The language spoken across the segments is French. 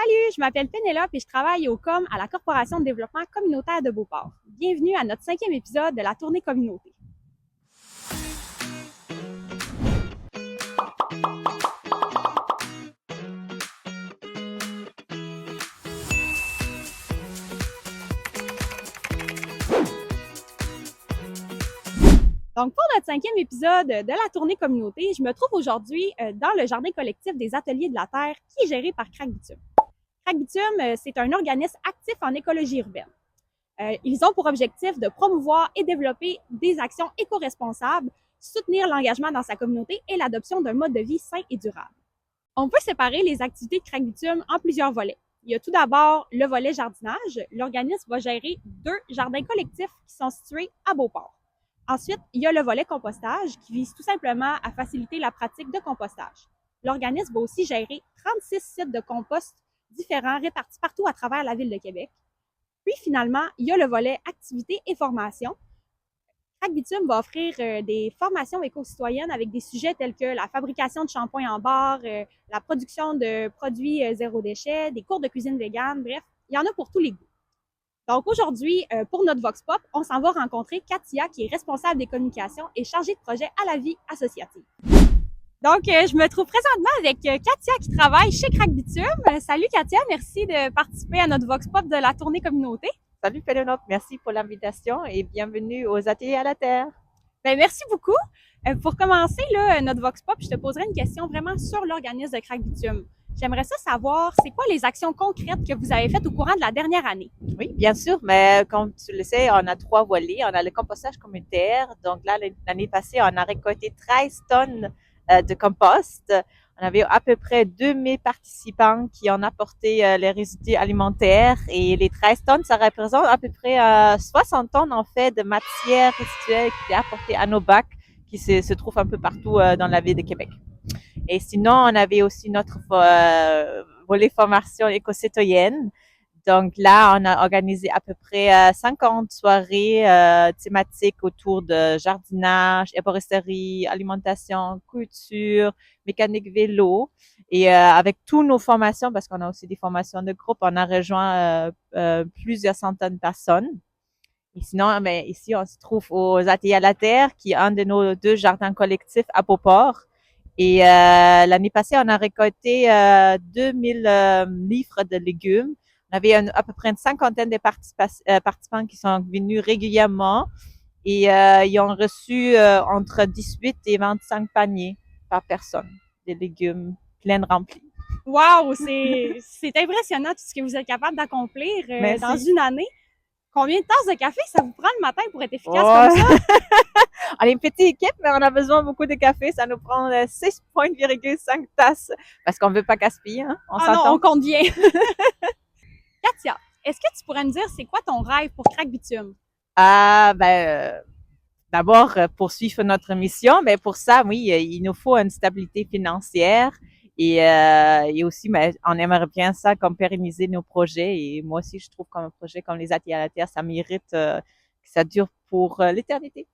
Salut, je m'appelle Pénélope et je travaille au COM à la Corporation de développement communautaire de Beauport. Bienvenue à notre 5e épisode de la tournée communauté. Donc, pour notre 5e épisode de la tournée communauté, je me trouve aujourd'hui dans le jardin collectif des Ateliers de la Terre qui est géré par Crac Bitume. Crac Bitume, c'est un organisme actif en écologie urbaine. Ils ont pour objectif de promouvoir et développer des actions éco-responsables, soutenir l'engagement dans sa communauté et l'adoption d'un mode de vie sain et durable. On peut séparer les activités de Crac Bitume en plusieurs volets. Il y a tout d'abord le volet jardinage. L'organisme va gérer 2 jardins collectifs qui sont situés à Beauport. Ensuite, il y a le volet compostage qui vise tout simplement à faciliter la pratique de compostage. L'organisme va aussi gérer 36 sites de compost différents répartis partout à travers la ville de Québec. Puis finalement, il y a le volet activité et formation. Crac Bitume va offrir des formations éco-citoyennes avec des sujets tels que la fabrication de shampoings en barre, la production de produits zéro déchet, des cours de cuisine végane, bref, il y en a pour tous les goûts. Donc aujourd'hui, pour notre Vox Pop, on s'en va rencontrer Katia, qui est responsable des communications et chargée de projet à la vie associative. Donc, je me trouve présentement avec Katia qui travaille chez Crac Bitume. Salut Katia, merci de participer à notre Vox Pop de la tournée communauté. Salut Pénélope, merci pour l'invitation et bienvenue aux Ateliers à la Terre. Ben, merci beaucoup. Pour commencer là, notre Vox Pop, je te poserai une question vraiment sur l'organisme de Crac Bitume. J'aimerais ça savoir, c'est quoi les actions concrètes que vous avez faites au courant de la dernière année? Oui, bien sûr, mais comme tu le sais, on a 3 volets. On a le compostage communautaire. Donc là, l'année passée, on a récolté 13 tonnes de compost. On avait à peu près 2000 participants qui ont apporté les résidus alimentaires et les 13 tonnes, ça représente à peu près 60 tonnes en fait de matière résiduelle qui est apportée à nos bacs qui se trouvent un peu partout dans la ville de Québec. Et sinon, on avait aussi notre volet formation éco-citoyenne. Donc là, on a organisé à peu près 50 soirées thématiques autour de jardinage, herboristerie, alimentation, culture, mécanique vélo. Et avec toutes nos formations, parce qu'on a aussi des formations de groupe, on a rejoint plusieurs centaines de personnes. Et sinon, ben, ici, on se trouve aux Ateliers à la Terre, qui est un de nos 2 jardins collectifs à Beauport. Et l'année passée, on a récolté 2000 livres de légumes. On avait à peu près une cinquantaine de participants qui sont venus régulièrement et ils ont reçu entre 18 et 25 paniers par personne de légumes pleins remplis. Wow, c'est impressionnant tout ce que vous êtes capable d'accomplir dans une année. Combien de tasses de café ça vous prend le matin pour être efficace comme ça? On est une petite équipe, mais on a besoin de beaucoup de café. Ça nous prend 6,5 tasses parce qu'on veut pas gaspiller. Hein? Non, on compte bien. Katia, est-ce que tu pourrais me dire c'est quoi ton rêve pour Crac Bitume? D'abord, poursuivre notre mission, mais pour ça, oui, il nous faut une stabilité financière et aussi, mais on aimerait bien ça comme pérenniser nos projets. Et moi aussi, je trouve qu'un projet comme les Ateliers à la Terre, ça mérite que ça dure pour l'éternité.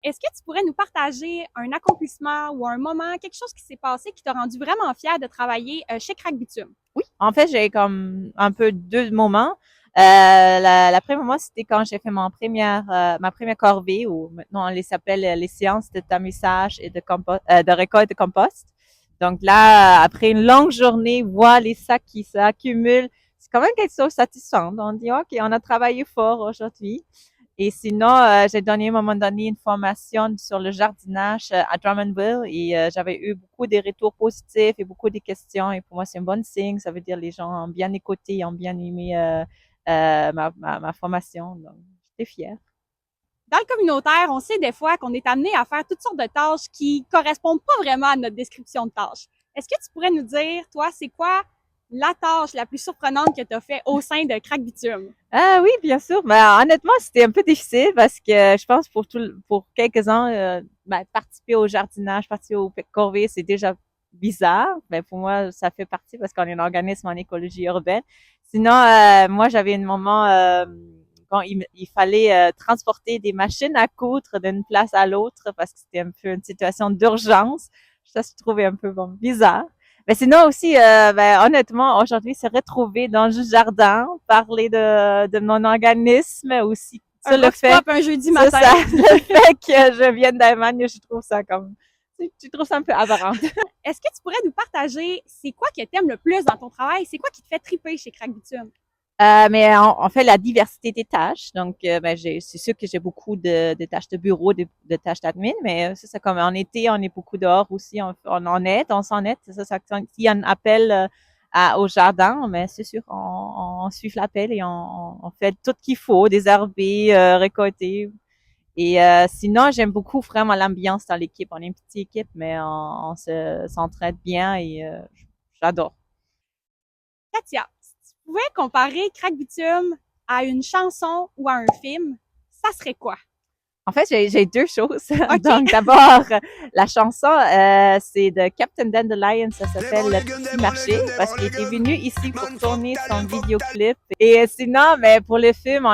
Est-ce que tu pourrais nous partager un accomplissement ou un moment, quelque chose qui s'est passé qui t'a rendu vraiment fier de travailler chez Crac Bitume? Oui, en fait, j'ai comme un peu 2 moments. La première moment, c'était quand j'ai fait ma première corvée, ou maintenant on les s'appelle les séances de tamissage et de récolte de compost. Donc là, après une longue journée, voir les sacs qui s'accumulent, c'est quand même quelque chose de satisfaisant. On dit, OK, on a travaillé fort aujourd'hui. Et sinon, j'ai donné à un moment donné une formation sur le jardinage à Drummondville et j'avais eu beaucoup de retours positifs et beaucoup de questions. Et pour moi, c'est un bon signe. Ça veut dire que les gens ont bien écouté, ont bien aimé ma formation. Donc, j'étais fière. Dans le communautaire, on sait des fois qu'on est amené à faire toutes sortes de tâches qui correspondent pas vraiment à notre description de tâches. Est-ce que tu pourrais nous dire, toi, c'est quoi la tâche la plus surprenante que tu as fait au sein de Crac Bitume? Ah oui, bien sûr. Mais honnêtement, c'était un peu difficile parce que je pense pour quelques-uns, participer au jardinage, participer au corvée, c'est déjà bizarre. Mais pour moi, ça fait partie parce qu'on est un organisme en écologie urbaine. Sinon, moi, j'avais un moment quand il fallait transporter des machines à coudre d'une place à l'autre parce que c'était un peu une situation d'urgence. Ça se trouvait un peu bizarre. Mais sinon aussi, honnêtement, aujourd'hui, se retrouver dans le jardin, parler de mon organisme aussi. Ça, Un vox pop un jeudi c'est matin. ça, le fait que je vienne d'Allemagne, je trouve ça un peu aberrant. Est-ce que tu pourrais nous partager c'est quoi que tu aimes le plus dans ton travail? C'est quoi qui te fait triper chez Crack Bitume? Mais on fait la diversité des tâches. Donc, c'est sûr que j'ai beaucoup de tâches de bureau, de tâches d'admin, mais c'est comme en été, on est beaucoup dehors aussi. On en aide, on s'en aide. C'est ça, s'il y a un appel au jardin, mais c'est sûr, on suit l'appel et on fait tout ce qu'il faut, désherber, récolter. Et sinon, j'aime beaucoup vraiment l'ambiance dans l'équipe. On est une petite équipe, mais s'entraide bien et j'adore. Katia, si tu pouvais comparer Crack Bitume à une chanson ou à un film, ça serait quoi? En fait, j'ai deux choses. OK. Donc, d'abord, la chanson, c'est de Captain Dandelion, ça s'appelle Le Petit Marché, parce qu'il était venu ici pour tourner son vidéoclip. Et sinon, mais pour le film,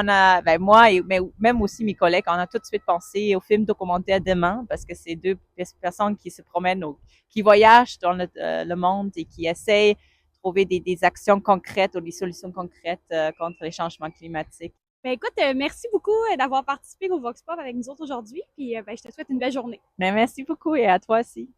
moi et même aussi mes collègues, on a tout de suite pensé au film documentaire Demain, parce que c'est deux personnes qui se promènent, qui voyagent dans le monde et qui essayent de trouver des actions concrètes ou des solutions concrètes contre les changements climatiques. Ben écoute, merci beaucoup d'avoir participé au Vox Pop avec nous autres aujourd'hui. Puis je te souhaite une belle journée. Mais merci beaucoup et à toi aussi.